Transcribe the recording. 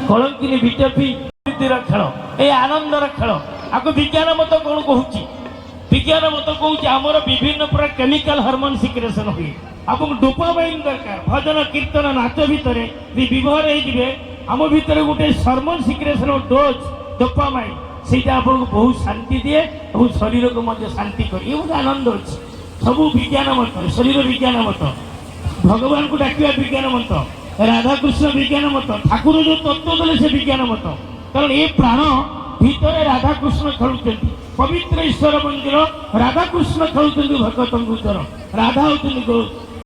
କଳଙ୍କିନୀ BJP ଖେଳ ଏ ଆନନ୍ଦର ଖେଳ ଆକୁ ବିଜ୍ଞାନ ମତ କଣ କହୁଛି? ବିଜ୍ଞାନ ମତ କହୁଛି ଆମର ବିଭିନ୍ନ ପ୍ରକାର କେମିକାଲ ହରମୋନ ସିକ୍ରେସନ ହୁଏ। ଆପଣଙ୍କୁ ଡୋପାମାଇନ୍ ଦରକାର। ଭଜନ କୀର୍ତ୍ତନ ନାଚ ଭିତରେ ବିଭୋର ହେଇଯିବେ। ଆମ ଭିତରେ ଗୋଟେ ହରମୋନ ସିକ୍ରେସନ ଡୋଜ ଡୋପାମାଇନ୍, ସେଇଟା ଆପଣଙ୍କୁ ବହୁତ ଶାନ୍ତି ଦିଏ ଏବଂ ଶରୀରକୁ ମଧ୍ୟ ଶାନ୍ତି କରେ। ଏ ଗୋଟେ ଆନନ୍ଦ ଅଛି। ସବୁ ବିଜ୍ଞାନ ମତ, ଶରୀର ବିଜ୍ଞାନ ମତ, ଭଗବାନଙ୍କୁ ଡାକିବା ବିଜ୍ଞାନ ମତ, ରାଧାକୃଷ୍ଣ ବିଜ୍ଞାନ ମତ, ଠାକୁର ଯୋଉ ତତ୍ତ୍ୱ ଦେଲେ ସେ ବିଜ୍ଞାନ ମତ। କାରଣ ଏ ପ୍ରାଣ ଭିତରେ ରାଧାକୃଷ୍ଣ ଖେଳୁଛନ୍ତି। ପବିତ୍ର ଈଶ୍ୱର ମନ୍ଦିର, ରାଧାକୃଷ୍ଣ ଖେଳୁଛନ୍ତି ଭଗତଙ୍କ ଭିତର। ରାଧା ହଉଛନ୍ତି